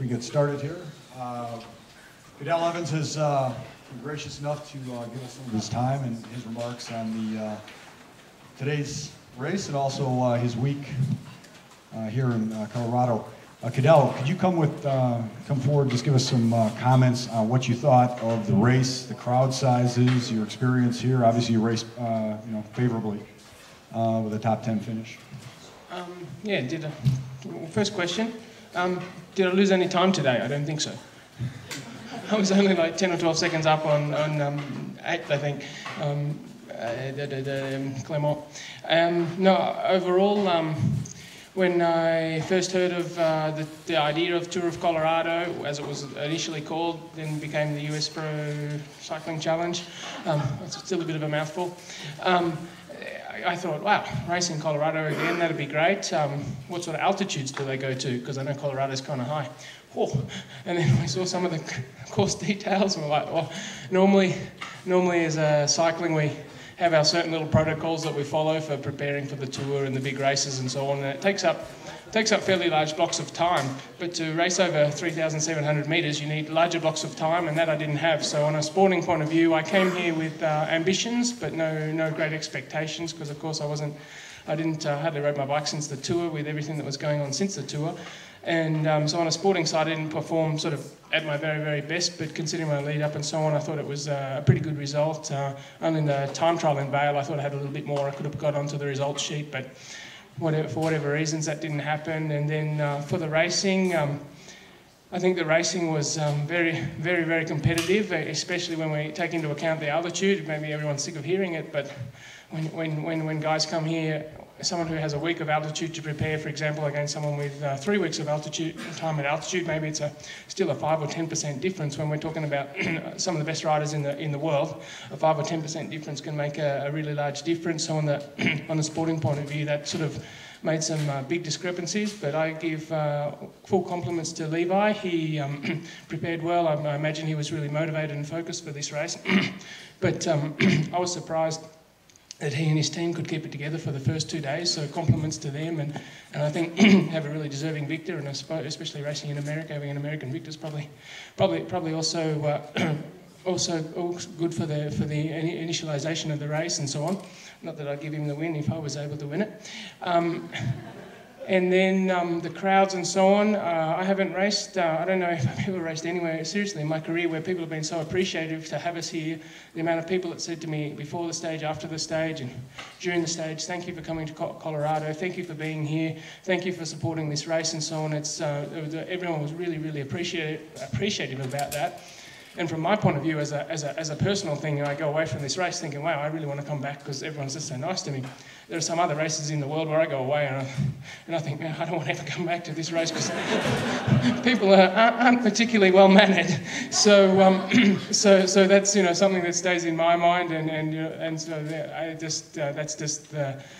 we get started here. Cadel Evans has been gracious enough to give us some of his time and his remarks on the today's race and also his week here in Colorado. Cadel, could you come forward and just give us some comments on what you thought of the race, the crowd sizes, your experience here? Obviously, you raced favorably with a top 10 finish. First question, did I lose any time today? I don't think so. I was only like 10 or 12 seconds up on 8th, I think, Clermont. Overall, when I first heard of the idea of Tour of Colorado, as it was initially called, then became the US Pro Cycling Challenge, it's still a bit of a mouthful. I thought, wow, racing Colorado again, that'd be great. What sort of altitudes do they go to? Because I know Colorado's kind of high. Oh. And then we saw some of the course details and we're like, oh, normally as cycling we have our certain little protocols that we follow for preparing for the tour and the big races and so on, and it takes up fairly large blocks of time, but to race over 3,700 metres you need larger blocks of time, and that I didn't have. So on a sporting point of view, I came here with ambitions but no great expectations, because of course I hardly rode my bike since the tour with everything that was going on since the tour. And so on a sporting side, I didn't perform sort of at my very, very best, but considering my lead up and so on, I thought it was a pretty good result. Only in the time trial in Vail, I thought I had a little bit more. I could have got onto the results sheet, but for whatever reasons, that didn't happen. And then for the racing, I think the racing was very, very, very competitive, especially when we take into account the altitude. Maybe everyone's sick of hearing it, but when guys come here, someone who has a week of altitude to prepare, for example, against someone with 3 weeks of time at altitude, maybe it's still a 5 or 10% difference. When we're talking about some of the best riders in the world, a 5 or 10% difference can make a really large difference. So on the sporting point of view, that sort of made some big discrepancies, but I give full compliments to Levi. He prepared well. I imagine he was really motivated and focused for this race. But I was surprised that he and his team could keep it together for the first 2 days, so compliments to them, and I think have a really deserving victor, and especially racing in America, having an American victor is probably also also good for the initialisation of the race and so on. Not that I'd give him the win if I was able to win it. And then the crowds and so on. I haven't raced, I don't know if I've ever raced anywhere seriously in my career where people have been so appreciative to have us here. The amount of people that said to me before the stage, after the stage and during the stage, thank you for coming to Colorado, thank you for being here, thank you for supporting this race and so on. Everyone was really, really appreciative about that. And from my point of view, as a personal thing, I go away from this race thinking, wow, I really want to come back because everyone's just so nice to me. There are some other races in the world where I go away and I think, man, I don't want to ever come back to this race because people aren't particularly well mannered. So that's something that stays in my mind, and so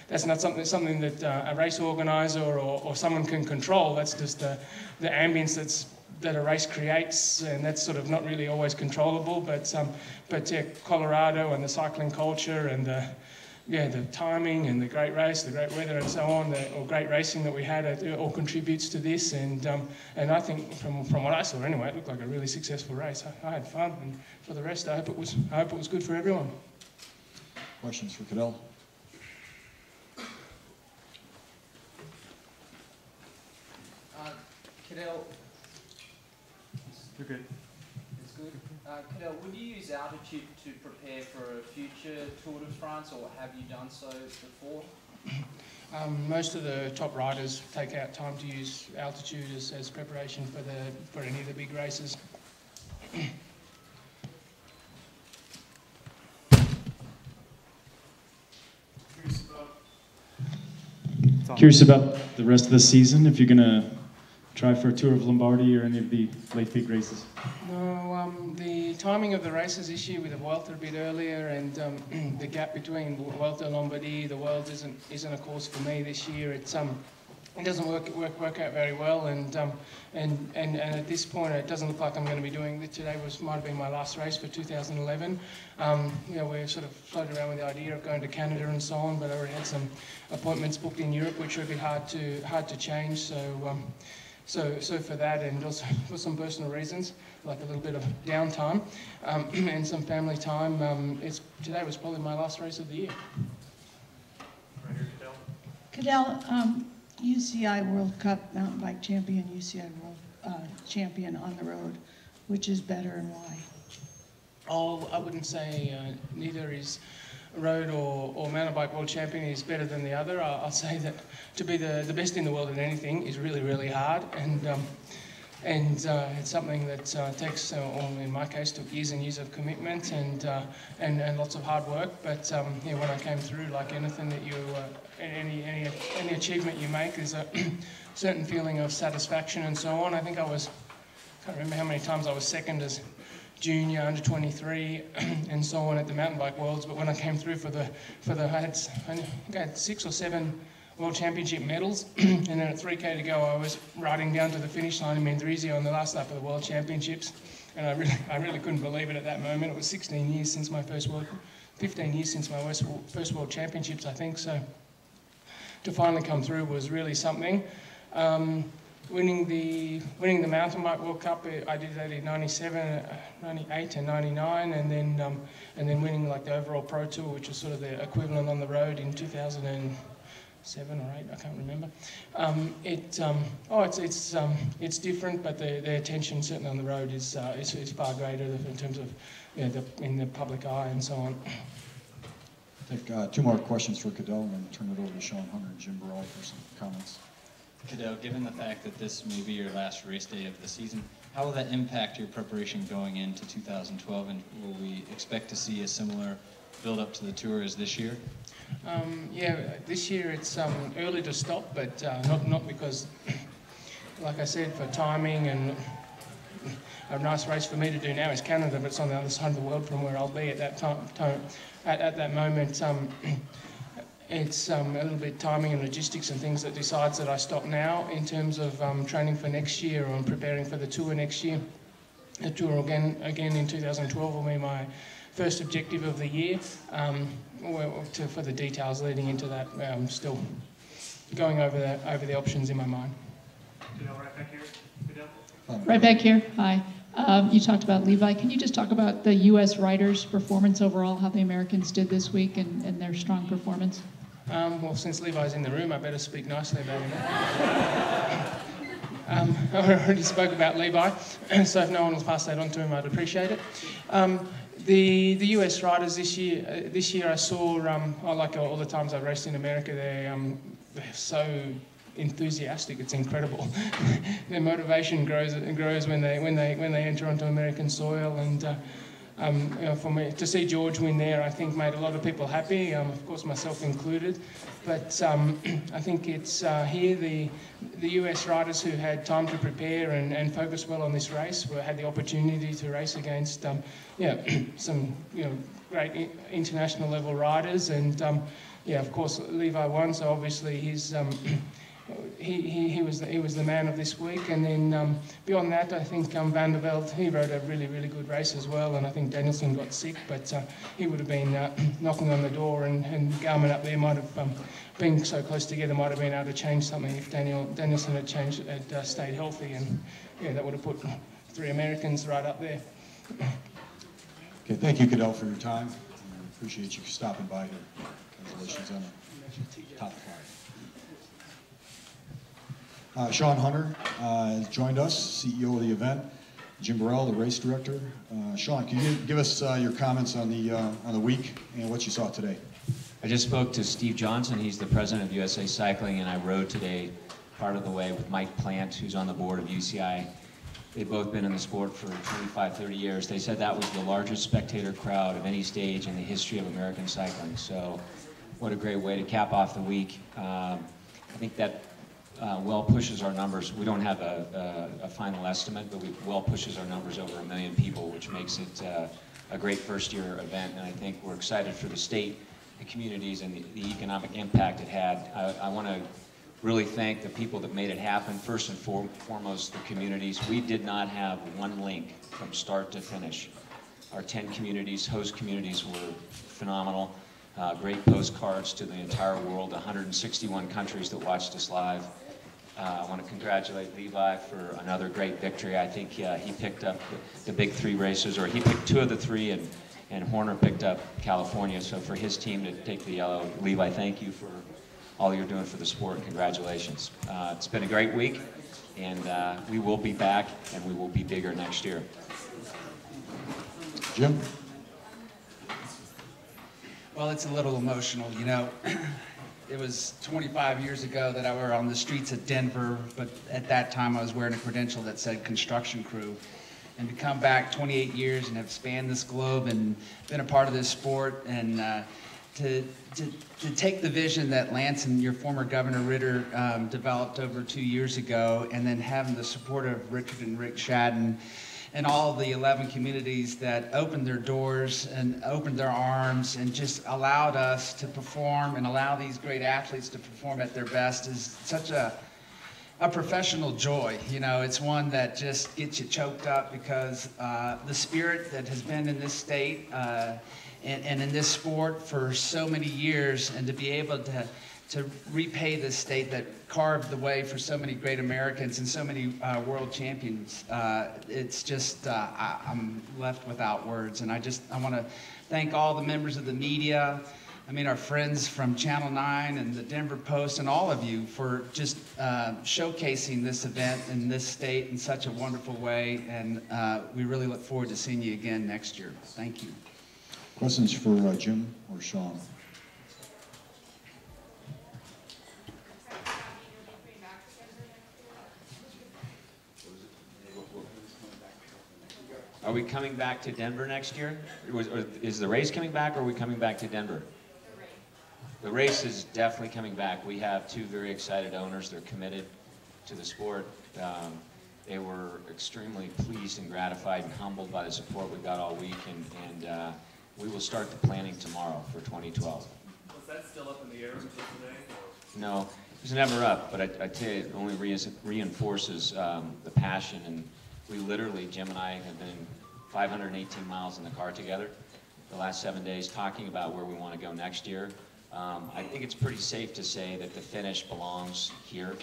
that's not something that a race organizer or someone can control. That's just the ambience that a race creates, and that's sort of not really always controllable, but Colorado and the cycling culture and the timing and the great race, the great weather and so on, or great racing that we had, it all contributes to this, and I think from what I saw anyway, it looked like a really successful race. I had fun, and for the rest, I hope it was good for everyone. Questions for Cadel? Cadel. You're good. It's good. Cadel, would you use altitude to prepare for a future Tour de France, or have you done so before? Most of the top riders take out time to use altitude as preparation for any of the big races. Curious about the rest of the season, if you're going to try for a Tour of Lombardy or any of the late big races? No, the timing of the races this year with the Vuelta a bit earlier, and the gap between Vuelta and Lombardy, the World isn't a course for me this year. It doesn't work out very well, and at this point it doesn't look like I'm going to be doing it. Today might have been my last race for 2011. We're sort of floating around with the idea of going to Canada and so on, but I already had some appointments booked in Europe, which would be hard to change. So So for that, and also for some personal reasons, like a little bit of downtime and some family time, today was probably my last race of the year. Right here, Cadell, UCI World Cup mountain bike champion, UCI World champion on the road. Which is better and why? Oh, I wouldn't say neither is road or mountain bike world champion is better than the other. I'll say that to be the best in the world at anything is really, really hard, and it's something that takes, in my case, took years and years of commitment and lots of hard work. But yeah, when I came through, like anything that you, any achievement you make, there's a certain feeling of satisfaction and so on. I think I can't remember how many times I was second as junior, under 23, and so on at the mountain bike worlds. But when I came through I had 6 or 7 world championship medals, and then at 3K to go, I was riding down to the finish line in Mendrisio on the last lap of the world championships, and I really couldn't believe it at that moment. It was 16 years since my 15 years since my first world championships, I think. So to finally come through was really something. Winning the mountain bike World Cup, I did that in '97, '98, and '99, and then winning like the overall Pro Tour, which was sort of the equivalent on the road in 2007 or 8, I can't remember. It's different, but the attention certainly on the road is far greater in terms of in the public eye and so on. Take 2 more questions for Cadell, and then turn it over to Sean Hunter and Jim Burrell for some comments. Cadell, given the fact that this may be your last race day of the season, how will that impact your preparation going into 2012, and will we expect to see a similar build-up to the Tour as this year? Yeah, this year it's early to stop, but not because, like I said, for timing, and a nice race for me to do now is Canada, but it's on the other side of the world from where I'll be at that time. At that moment, it's a little bit timing and logistics and things that decides that I stop now in terms of training for next year or preparing for the Tour next year. The Tour again in 2012 will be my first objective of the year. For the details leading into that, I'm still going over the options in my mind. Cadell, right back here. Cadell. Right back here. Hi. You talked about Levi. Can you just talk about the U.S. riders' performance overall, how the Americans did this week and their strong performance? Well, since Levi's in the room, I better speak nicely about him. I already spoke about Levi, so if no one will pass that on to him, I'd appreciate it. The US riders this year I saw, like all the times I've raced in America, they're so enthusiastic. It's incredible. Their motivation grows when they enter onto American soil, and for me to see George win there, I think made a lot of people happy. Of course, myself included. But I think it's here the US riders who had time to prepare and focus well on this race had the opportunity to race against some great international level riders, and of course Levi won. So obviously he's. He was the man of this week, and then beyond that, I think Van der Velde, he rode a really good race as well, and I think Danielson got sick, but he would have been knocking on the door, and Garmin up there might have been so close together, might have been able to change something if Danielson had stayed healthy, and that would have put 3 Americans right up there. Okay, thank you, Cadell, for your time. I appreciate you stopping by here. Congratulations on a top 5. Sean Hunter has joined us, CEO of the event. Jim Burrell, the race director. Sean, can you give us your comments on the week and what you saw today? I just spoke to Steve Johnson. He's the president of USA Cycling, and I rode today part of the way with Mike Plant, who's on the board of UCI. They've both been in the sport for 25, 30 years. They said that was the largest spectator crowd of any stage in the history of American cycling. So what a great way to cap off the week. I think that well pushes our numbers. We don't have a final estimate, but we well pushes our numbers over 1 million people, which makes it a great first-year event. And I think we're excited for the state, the communities, and the economic impact it had. I want to really thank the people that made it happen. First and foremost, the communities. We did not have one link from start to finish. Our 10 communities, host communities, were phenomenal. Great postcards to the entire world, 161 countries that watched us live. I want to congratulate Levi for another great victory. I think he picked up the big three races, or he picked two of the three, and Horner picked up California. So for his team to take the yellow, Levi, thank you for all you're doing for the sport. Congratulations. It's been a great week, and we will be back, and we will be bigger next year. Jim? Well, it's a little emotional, you know. It was 25 years ago that I were on the streets of Denver, but at that time I was wearing a credential that said construction crew. And to come back 28 years and have spanned this globe and been a part of this sport, and to take the vision that Lance and your former Governor Ritter developed over 2 years ago, and then having the support of Richard and Rick Shadden, and all of the 11 communities that opened their doors and opened their arms and just allowed us to perform and allow these great athletes to perform at their best is such a professional joy. You know, it's one that just gets you choked up, because the spirit that has been in this state and in this sport for so many years, and to be able to repay this state that carved the way for so many great Americans and so many world champions. It's just, I'm left without words. And I want to thank all the members of the media, I mean, our friends from Channel 9 and the Denver Post, and all of you for just showcasing this event in this state in such a wonderful way. And we really look forward to seeing you again next year. Thank you. Questions for Jim or Sean? Are we coming back to Denver next year? Or is the race coming back, or are we coming back to Denver? The race is definitely coming back. We have two very excited owners. They're committed to the sport. They were extremely pleased and gratified and humbled by the support we got all week, and we will start the planning tomorrow for 2012. Was that still up in the air until today? Or? No, it was never up, but I tell you, it only reinforces the passion. And we literally, Jim and I have been 518 miles in the car together the last 7 days, talking about where we want to go next year. I think it's pretty safe to say that the finish belongs here.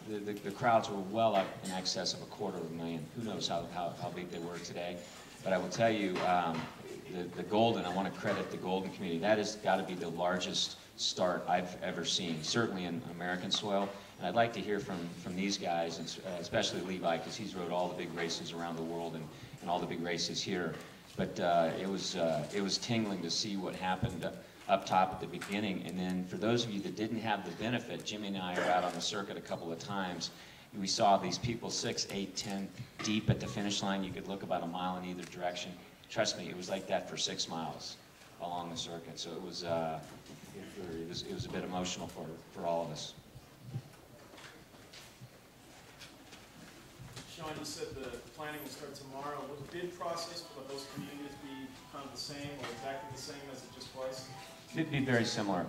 The crowds were well up in excess of 250,000. Who knows how big they were today. But I will tell you, the Golden, I want to credit the Golden community. That has got to be the largest start I've ever seen, certainly in American soil. And I'd like to hear from these guys, and especially Levi, because he's rode all the big races around the world and all the big races here. But it was tingling to see what happened up top at the beginning. And then for those of you that didn't have the benefit, Jimmy and I are out on the circuit a couple of times. We saw these people 6, 8, 10 deep at the finish line. You could look about a mile in either direction. Trust me, it was like that for 6 miles along the circuit. So it was a bit emotional for all of us. Sean, you said the planning will start tomorrow. Will the bid process for the host communities be kind of the same or exactly the same as it just was? It'd be very similar.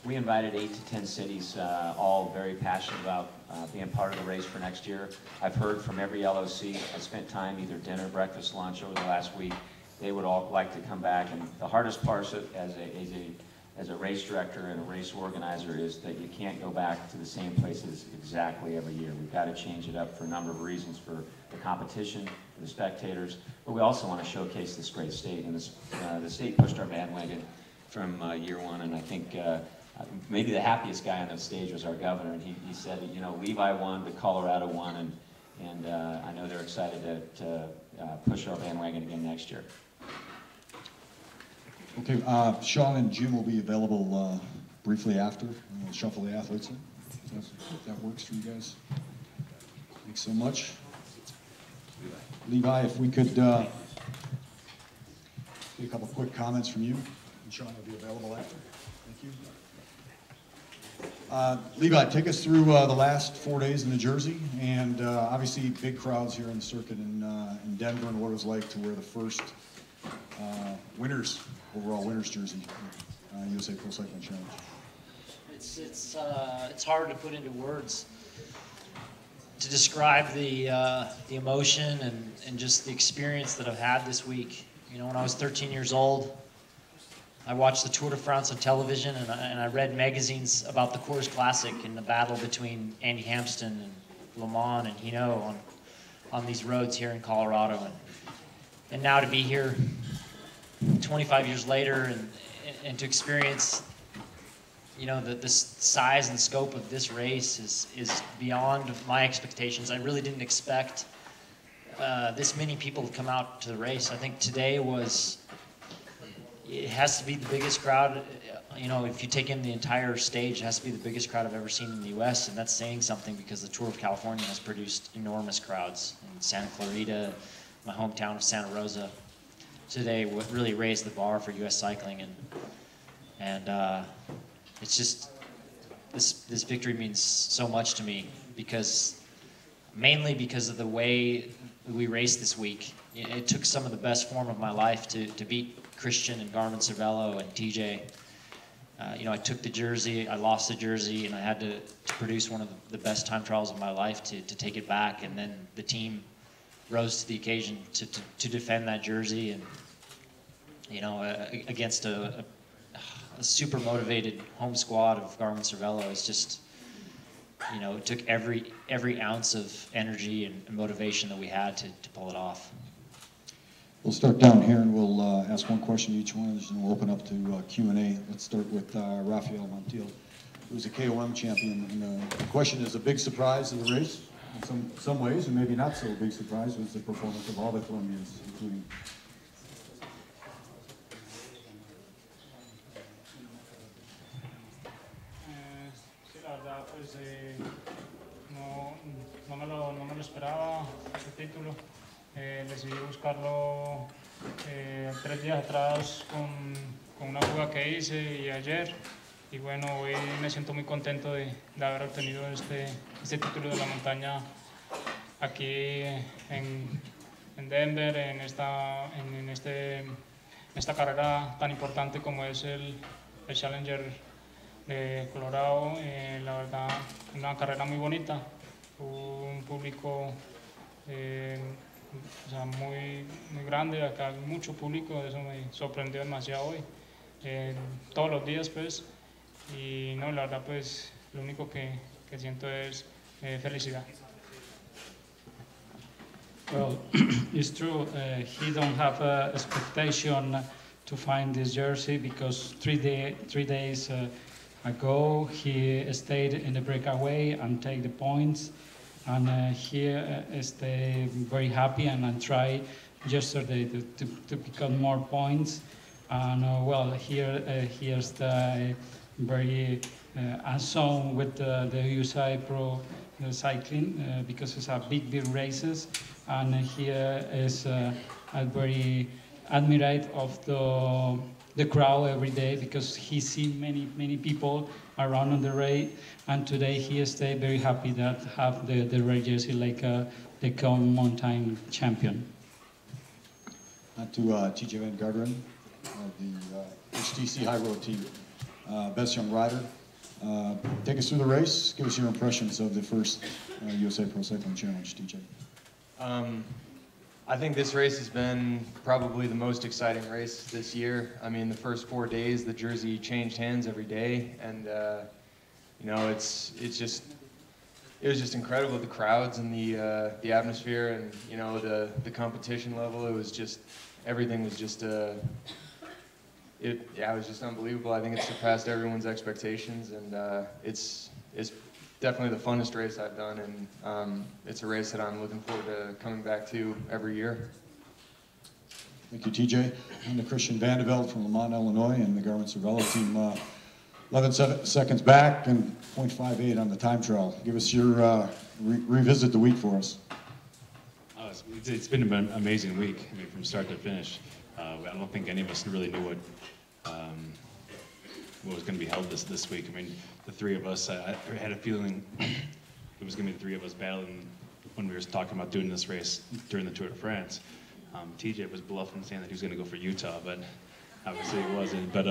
We invited 8 to 10 cities, all very passionate about being part of the race for next year. I've heard from every LOC. I spent time, either dinner, breakfast, lunch over the last week. They would all like to come back. And the hardest part as a race director and a race organizer is that you can't go back to the same places exactly every year. We've got to change it up for a number of reasons, for the competition, for the spectators, but we also want to showcase this great state. And the state pushed our bandwagon from year one, and I think maybe the happiest guy on that stage was our governor, and he said, you know, Levi won, but Colorado won, and I know they're excited to push our bandwagon again next year. Okay, Sean and Jim will be available briefly after. We'll shuffle the athletes in. If that works for you guys. Thanks so much. Levi, if we could get a couple quick comments from you, and Sean will be available after. Thank you. Levi, take us through the last 4 days in New Jersey, and obviously big crowds here in the circuit in Denver, and what it was like to wear the first overall winners jersey, USA Pro Cycling Challenge. It's hard to put into words to describe the emotion and just the experience that I've had this week. You know, when I was 13 years old, I watched the Tour de France on television, and I read magazines about the Coors Classic and the battle between Andy Hampsten and Le Mans and Hinault on these roads here in Colorado. And now to be here 25 years later and to experience, you know, the size and scope of this race is beyond my expectations. I really didn't expect this many people to come out to the race. I think today it has to be the biggest crowd. You know, if you take in the entire stage, it has to be the biggest crowd I've ever seen in the U.S., and that's saying something because the Tour of California has produced enormous crowds. In Santa Clarita, my hometown of Santa Rosa, today what really raised the bar for U.S. cycling, and it's just, this victory means so much to me mainly because of the way we raced this week. It took some of the best form of my life to beat Christian and Garmin Cervelo and TJ. You know, I took the jersey, I lost the jersey, and I had to produce one of the best time trials of my life to take it back, and then the team rose to the occasion to defend that jersey, and, you know, against a super motivated home squad of Garmin Cervelo. It's just, you know, it took every ounce of energy and motivation that we had to pull it off. We'll start down here and we'll ask one question to each one, and then we'll open up to Q&A. Let's start with Rafael Montiel, who's a KOM champion. And the question is, a big surprise of the race in some ways, and maybe not so big surprise, was the performance of all the Colombians, including sí, la verdad, pues no me lo esperaba, ese título. Decidí buscarlo 3 días atrás con una fuga que hice y ayer. Y bueno, hoy me siento muy contento de haber obtenido este título de la montaña aquí en Denver, en esta carrera tan importante como es el Challenger de Colorado. La verdad, una carrera muy bonita, un público o sea, muy grande, acá hay mucho público, eso me sorprendió demasiado hoy, todos los días pues, y no, la verdad pues lo único que siento es felicidad. Well, it's true, he don't have a expectation to find this jersey because 3 days ago he stayed in the breakaway and take the points. And he stay very happy and try yesterday to become more points. And well, here's the very hands-on with the UCI Pro cycling because it's a big races. And here is very admirate of the crowd every day because he see many people around on the race, and today he stayed very happy that have the red jersey like the KOM mountain champion. to TJ Van Garderen of the HTC High Road team, best young rider. Take us through the race. Give us your impressions of the first USA Pro Cycling Challenge, TJ. I think this race has been probably the most exciting race this year. I mean, the first 4 days, the jersey changed hands every day, and you know, it was just incredible. The crowds and the atmosphere, and you know, the competition level. It was just, everything was just it was just unbelievable. I think it surpassed everyone's expectations, and it's definitely the funnest race I've done, and it's a race that I'm looking forward to coming back to every year. Thank you, TJ. And to Christian Vandeveld from Lemont, Illinois, and the Garmin Cervelo team, 11 seconds back and 0.58 on the time trial. Give us your revisit the week for us. It's been an amazing week. I mean, from start to finish. I don't think any of us really knew what was going to be held this week. I mean, the three of us, I had a feeling it was going to be the three of us battling when we were talking about doing this race during the Tour de France. TJ was bluffing, saying that he was going to go for Utah, but obviously he wasn't. But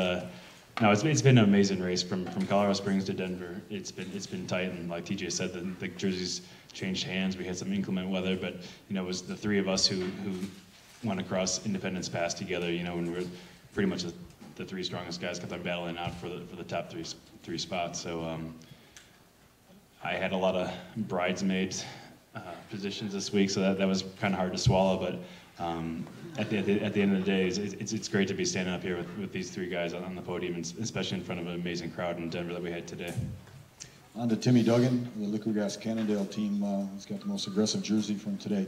no, it's been an amazing race from Colorado Springs to Denver. It's been tight, and like TJ said, the jerseys changed hands. We had some inclement weather, but you know, it was the three of us who went across Independence Pass together. You know, when we were pretty much the three strongest guys kept on battling out for the top three spots. So I had a lot of bridesmaids positions this week, so that was kind of hard to swallow. But at the end of the day, it's great to be standing up here with these three guys on the podium, and especially in front of an amazing crowd in Denver that we had today. On to Timmy Duggan, the Liquid Gas Cannondale team. He's got the most aggressive jersey from today.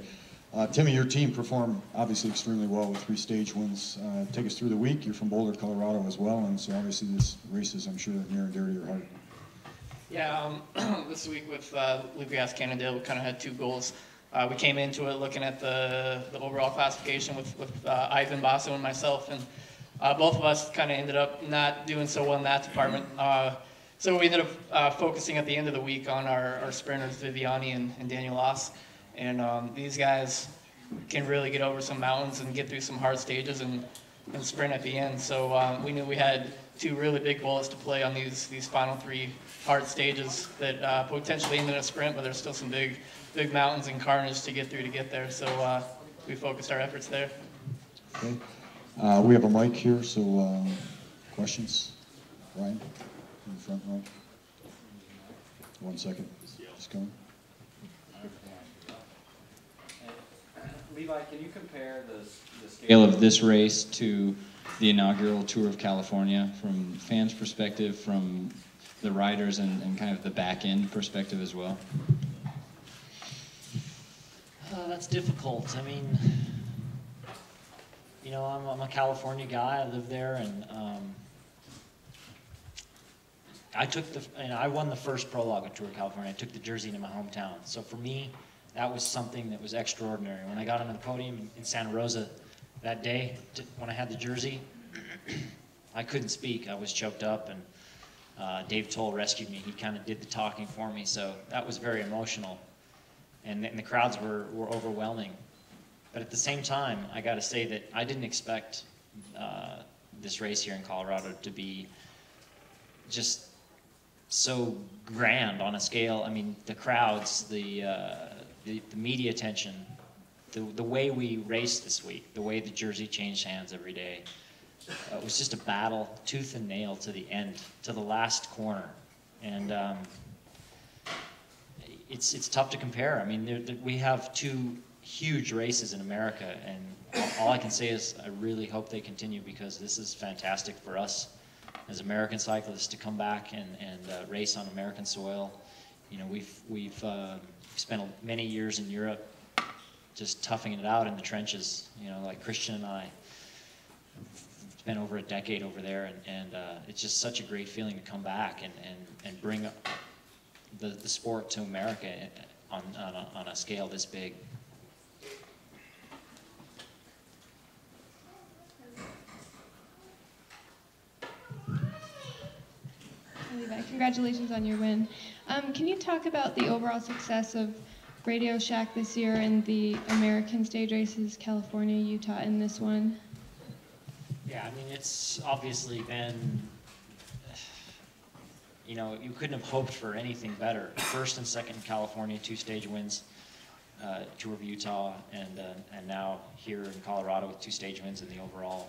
Timmy, your team performed obviously extremely well with 3 stage wins. Take us through the week. You're from Boulder, Colorado as well, and so obviously this race is, I'm sure, near and dear to your heart. Yeah, this week with Liquid Gas Cannondale, we kind of had 2 goals. We came into it looking at the overall classification with Ivan Basso and myself, and both of us kind of ended up not doing so well in that department. So we ended up focusing at the end of the week on our sprinters, Viviani and Daniel Loss. And these guys can really get over some mountains and get through some hard stages and sprint at the end. So we knew we had 2 really big bullets to play on these final 3 hard stages that potentially ended in a sprint, but there's still some big mountains and carnage to get through to get there. So we focused our efforts there. Okay. We have a mic here, so questions? Ryan, in the front row. 1 second. Just coming. Levi, can you compare the scale of this race to the inaugural Tour of California from fans' perspective, from the riders, and kind of the back end perspective as well? That's difficult. I mean, you know, I'm a California guy. I live there, and I won the first prologue of Tour of California. I took the jersey to my hometown. So for me, that was something that was extraordinary. When I got onto the podium in Santa Rosa that day, when I had the jersey, I couldn't speak. I was choked up, and Dave Toll rescued me. He kind of did the talking for me, so that was very emotional. And the crowds were overwhelming. But at the same time, I got to say that I didn't expect this race here in Colorado to be just so grand on a scale. I mean, the crowds, the media attention, the way we raced this week, the way the jersey changed hands every day, it was just a battle, tooth and nail to the end, to the last corner. And it's tough to compare. I mean, we have 2 huge races in America, and all I can say is I really hope they continue, because this is fantastic for us as American cyclists to come back and race on American soil. You know, we've spent many years in Europe just toughing it out in the trenches, you know, like Christian and I. It's been over a decade over there, and it's just such a great feeling to come back and bring the sport to America on a scale this big. Levi, congratulations on your win. Can you talk about the overall success of Radio Shack this year and the American stage races, California, Utah, and this one? Yeah, I mean, it's obviously been, you know, you couldn't have hoped for anything better. First and second in California, 2 stage wins, Tour of Utah, and now here in Colorado with 2 stage wins in the overall.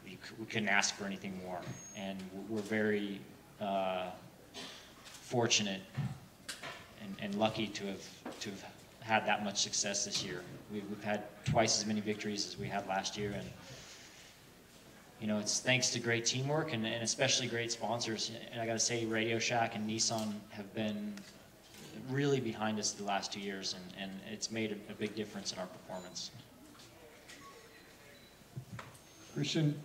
We couldn't ask for anything more, and we're very fortunate and lucky to have had that much success this year. We've had twice as many victories as we had last year, and you know, it's thanks to great teamwork and especially great sponsors. And I got to say, Radio Shack and Nissan have been really behind us the last 2 years, and it's made a big difference in our performance. Christian,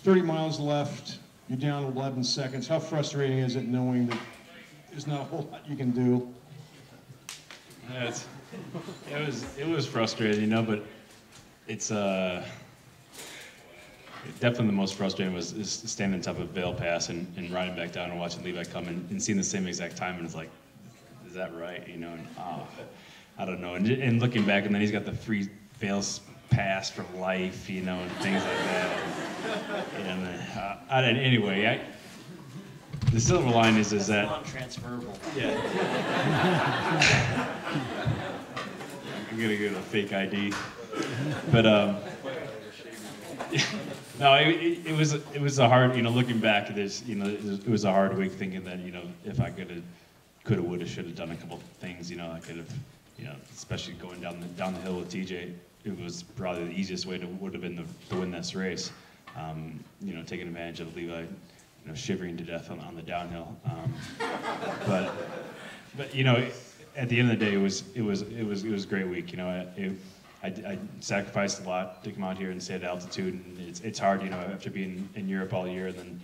30 miles left. You're down 11 seconds. How frustrating is it knowing that there's not a whole lot you can do? It was frustrating, you know, but it's definitely the most frustrating is standing on top of Vail Pass and riding back down and watching Levi come and seeing the same exact time, and it's like, is that right? You know, and I don't know. And looking back, and then he's got the free Vail Pass for life, you know, and things like that. And anyway, the silver line is that non-transferable. Yeah. I'm gonna get a fake ID, but No, it was a hard, looking back at this, it was a hard week thinking that, if I could have, would have, should have done a couple things, I could have, especially going down the hill with TJ, it was probably the easiest way would have been to win this race. Taking advantage of Levi, shivering to death on the downhill. But at the end of the day, it was a great week. I sacrificed a lot to come out here and stay at altitude, and it's hard, after being in Europe all year and then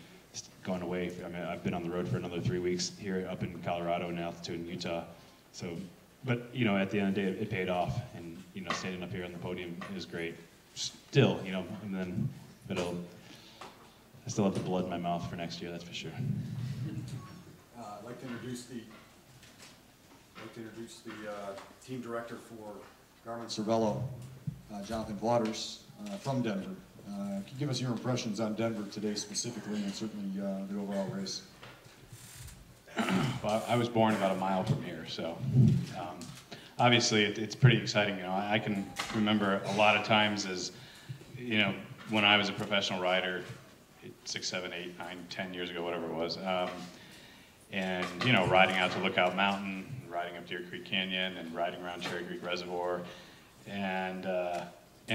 going away. I mean, I've been on the road for another 3 weeks here up in Colorado and altitude in Utah. So, but at the end of the day, it paid off, and standing up here on the podium is great. Still, but I still have the blood in my mouth for next year, that's for sure. I'd like to introduce the team director for Garmin Cervelo, Jonathan Waters, from Denver. Can you give us your impressions on Denver today specifically, and certainly the overall race? Well, I was born about a mile from here, so obviously it's pretty exciting. I can remember a lot of times as, when I was a professional rider, 6, 7, 8, 9, 10 years ago, whatever it was, and riding out to Lookout Mountain, riding up Deer Creek Canyon, and riding around Cherry Creek Reservoir, and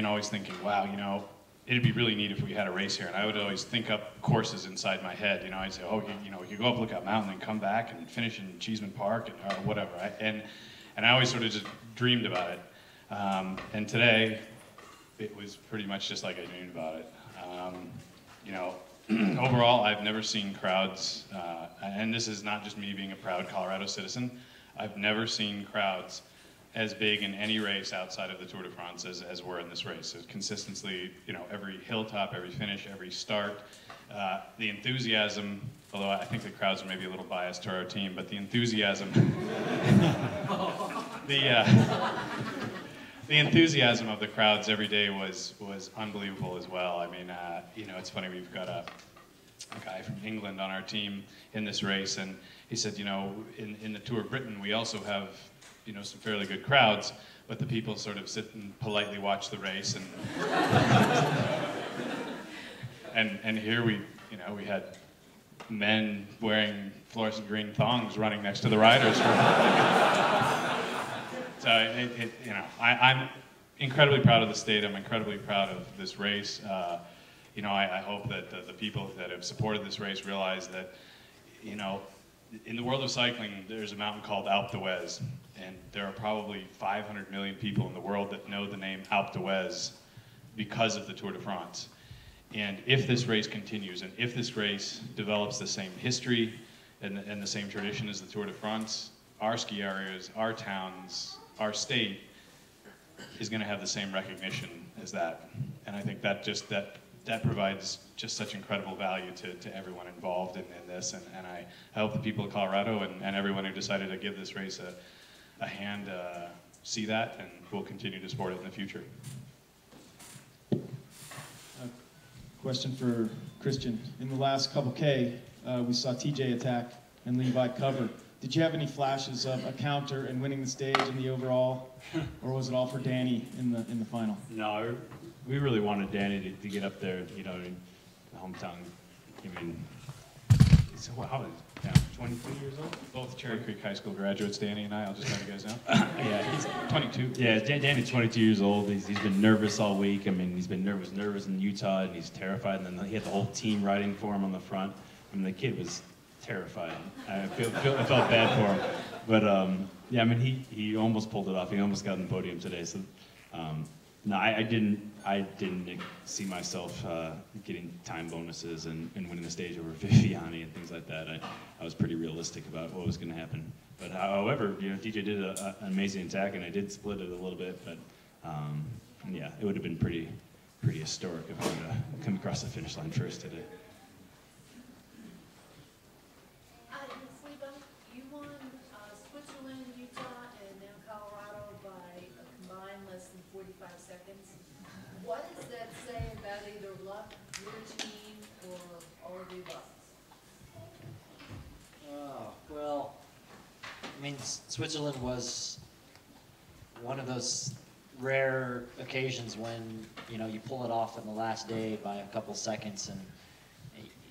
always thinking, wow, it'd be really neat if we had a race here. And I would always think up courses inside my head. I'd say, oh, you go up Lookout Mountain and come back and finish in Cheeseman Park or whatever. And I always sort of just dreamed about it. And today, it was pretty much just like I dreamed about it. Overall, I've never seen crowds, and this is not just me being a proud Colorado citizen, I've never seen crowds as big in any race outside of the Tour de France as were in this race. So consistently, every hilltop, every finish, every start, the enthusiasm, although I think the crowds are maybe a little biased to our team, but the enthusiasm, the enthusiasm of the crowds every day was unbelievable as well. I mean, it's funny, we've got a guy from England on our team in this race, and he said, in the Tour of Britain, we also have, some fairly good crowds, but the people sort of sit and politely watch the race, and here we had men wearing fluorescent green thongs running next to the riders. So I'm incredibly proud of the state. I'm incredibly proud of this race. I hope that the people that have supported this race realize that, in the world of cycling, there's a mountain called Alpe d'Huez, and there are probably 500 million people in the world that know the name Alpe d'Huez because of the Tour de France. And if this race continues, and if this race develops the same history and the same tradition as the Tour de France, our ski areas, our towns, our state is going to have the same recognition as that. And I think that provides just such incredible value to everyone involved in this. And I hope the people of Colorado and everyone who decided to give this race a hand see that, and will continue to support it in the future. Question for Christian. In the last couple K, we saw TJ attack and Levi cover. Did you have any flashes of a counter and winning the stage in the overall, or was it all for Danny in the final? No, we really wanted Danny to get up there, in the hometown. I mean, so how old is he? 22 years old? Both Cherry Creek High School graduates, Danny and I. I'll just let you guys know. Yeah, he's 22. Yeah, Danny's 22 years old. He's been nervous all week. I mean, he's been nervous in Utah, and he's terrified. And then he had the whole team riding for him on the front. I mean, the kid was terrified. I felt bad for him. But yeah, I mean, he almost pulled it off. He almost got on the podium today. So no, I didn't see myself getting time bonuses and winning the stage over Viviani and things like that. I was pretty realistic about what was going to happen. But however, DJ did an amazing attack, and I did split it a little bit. But yeah, it would have been pretty historic if I would have come across the finish line first today. You won Switzerland, Utah, and now Colorado by a combined less than 45 seconds. What does that say about either luck, your team, or all of the above? Well, I mean, Switzerland was one of those rare occasions when, you know, you pull it off in the last day by a couple seconds, and,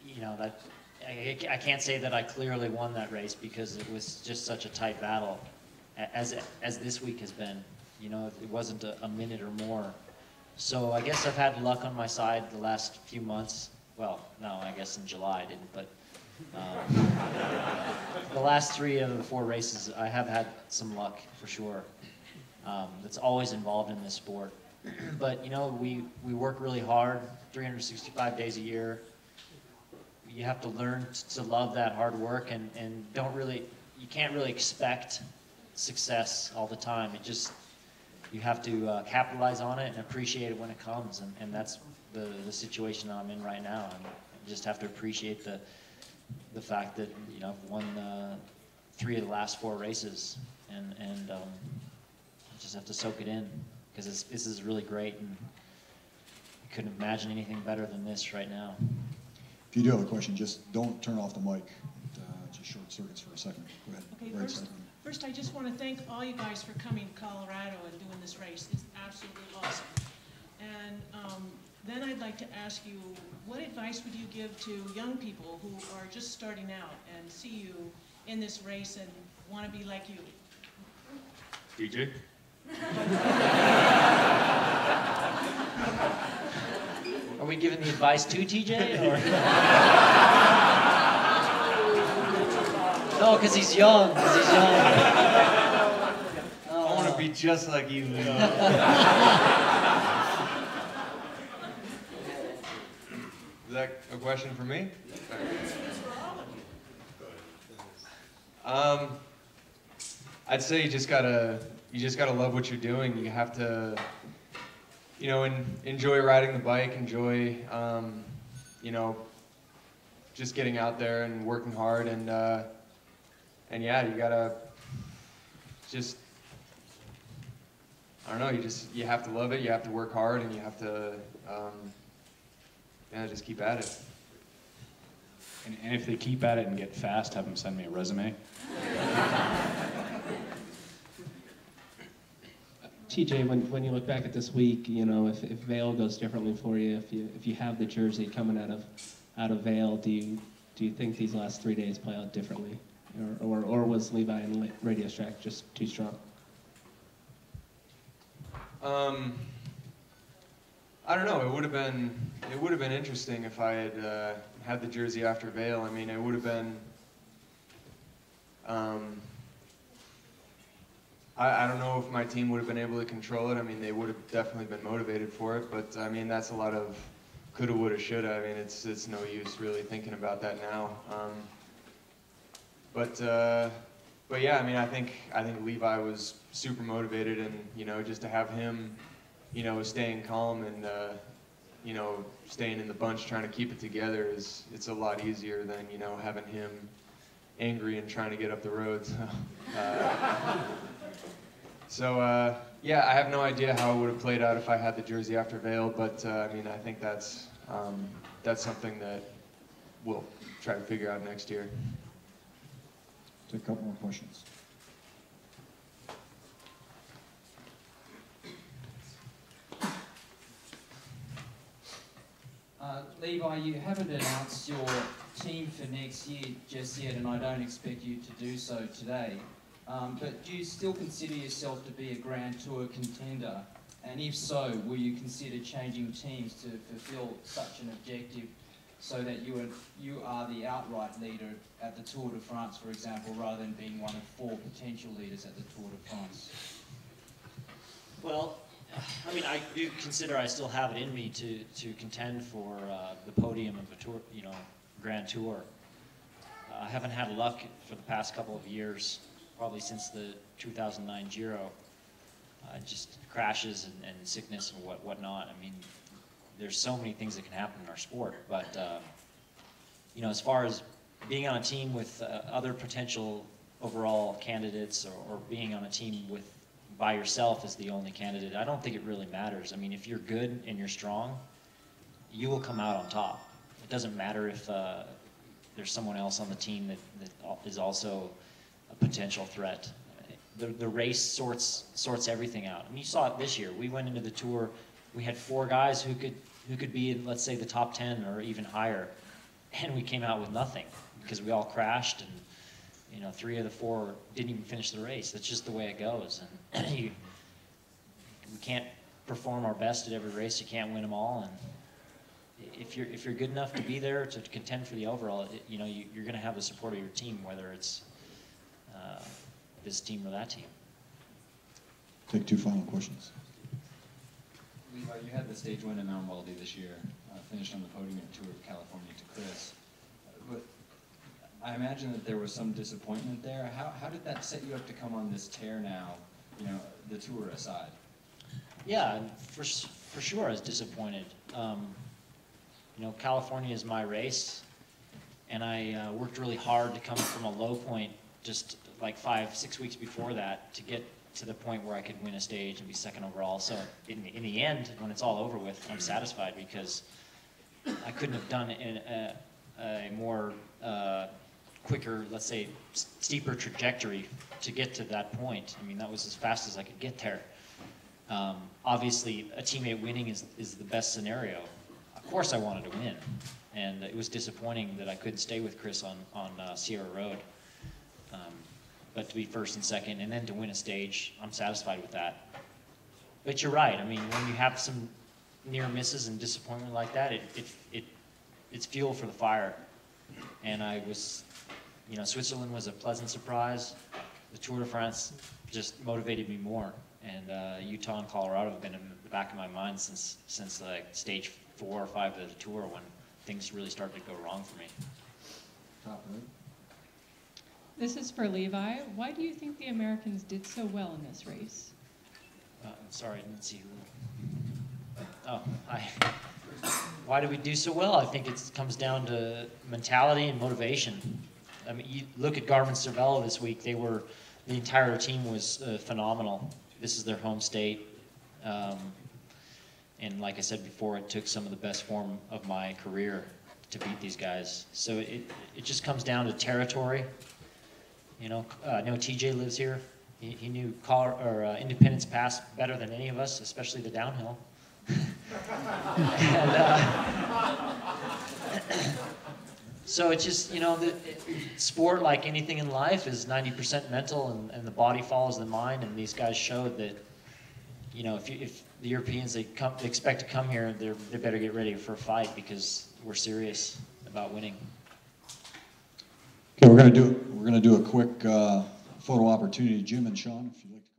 you know, that I can't say that I clearly won that race because it was just such a tight battle, as this week has been. You know, it wasn't a minute or more. So I guess I've had luck on my side the last few months. Well, no, I guess in July I didn't, but the last 3 of the 4 races, I have had some luck for sure. That's always involved in this sport. But, you know, we work really hard, 365 days a year. You have to learn to love that hard work, and you can't really expect success all the time. It just, you have to capitalize on it and appreciate it when it comes, and that's the situation that I'm in right now. And I just have to appreciate the fact that, you know, I've won 3 of the last 4 races, and I just have to soak it in, because this is really great, and I couldn't imagine anything better than this right now. If you do have a question, just don't turn off the mic. Just short circuits for a second. Go ahead. Okay, Right first, side. first I just want to thank all you guys for coming to Colorado and doing this race. It's absolutely awesome. And then I'd like to ask you, what advice would you give to young people who are just starting out and see you in this race and want to be like you? DJ? Are we giving the advice to TJ, or? No, because he's young. I want to be just like you. Is that a question for me? I'd say you just gotta love what you're doing. You have to, you know, enjoy riding the bike, enjoy, you know, just getting out there and working hard, and yeah, you gotta just, I don't know, you have to love it, you have to work hard, and you have to, yeah, just keep at it. And if they keep at it and get fast, have them send me a resume. TJ, when you look back at this week, you know, if Vail goes differently for you, if you have the jersey coming out of Vail, do you think these last 3 days play out differently, or was Levi and Radio Shack just too strong? I don't know. It would have been interesting if I had had the jersey after Vail. I mean, it would have been. I don't know if my team would have been able to control it. I mean, they would have definitely been motivated for it, but I mean, that's a lot of coulda, woulda, shoulda. I mean, it's no use really thinking about that now. But yeah, I mean, I think Levi was super motivated, and you know, just to have him, you know, staying calm and you know, staying in the bunch, trying to keep it together it's a lot easier than, you know, having him angry and trying to get up the road. So yeah, I have no idea how it would have played out if I had the jersey after Vail, but I mean, I think that's something that we'll try to figure out next year. Take a couple more questions. Levi, you haven't announced your team for next year just yet, and I don't expect you to do so today. But do you still consider yourself to be a Grand Tour contender? And if so, will you consider changing teams to fulfill such an objective so that you are the outright leader at the Tour de France, for example, rather than being one of 4 potential leaders at the Tour de France? Well, I mean, I do consider I still have it in me to contend for the podium of a tour, you know, Grand Tour. I haven't had luck for the past couple of years, probably since the 2009 Giro. Just crashes and sickness and whatnot. I mean, there's so many things that can happen in our sport. But you know, as far as being on a team with other potential overall candidates, or being on a team with by yourself as the only candidate, I don't think it really matters. I mean, if you're good and you're strong, you will come out on top. It doesn't matter if there's someone else on the team that is also a potential threat. the race sorts everything out. I mean, you saw it this year. We went into the Tour, we had 4 guys who could be in, let's say, the top 10 or even higher, and we came out with nothing because we all crashed, and you know, 3 of the 4 didn't even finish the race. That's just the way it goes, and we can't perform our best at every race. You can't win them all, and if you're good enough to be there to contend for the overall, you know, you're going to have the support of your team, whether it's this team or that team. Take 2 final questions. Levi, you had the stage win in Mount Baldy this year, finished on the podium in Tour of California to Chris. But I imagine that there was some disappointment there. How did that set you up to come on this tear now, you know, the Tour aside? Yeah, for sure I was disappointed. You know, California is my race, and I worked really hard to come from a low point just like 5-6 weeks before that to get to the point where I could win a stage and be second overall. So in the end, when it's all over with, I'm satisfied because I couldn't have done it in a more quicker, let's say, steeper trajectory to get to that point. I mean, that was as fast as I could get there. Obviously, a teammate winning is the best scenario. Of course I wanted to win, and it was disappointing that I couldn't stay with Chris on Sierra Road. But to be first and second, and then to win a stage, I'm satisfied with that. But you're right. I mean, when you have some near misses and disappointment like that, it's fuel for the fire. And I was, you know, Switzerland was a pleasant surprise. The Tour de France just motivated me more. And Utah and Colorado have been in the back of my mind since like stage 4 or 5 of the Tour, when things really started to go wrong for me. Top right. This is for Levi. Why do you think the Americans did so well in this race? Sorry, I didn't see who. Oh, why do we do so well? I think it comes down to mentality and motivation. I mean, you look at Garmin Cervelo this week. The entire team was phenomenal. This is their home state. And like I said before, it took some of the best form of my career to beat these guys. So it just comes down to territory. You know, I know TJ lives here. He knew Independence Pass better than any of us, especially the downhill. So it's just, you know, sport, like anything in life, is 90% mental, and the body follows the mind. And these guys showed that, you know, if the Europeans they expect to come here, they better get ready for a fight, because we're serious about winning. Okay, we're gonna do a quick photo opportunity. Jim and Sean, if you'd like to.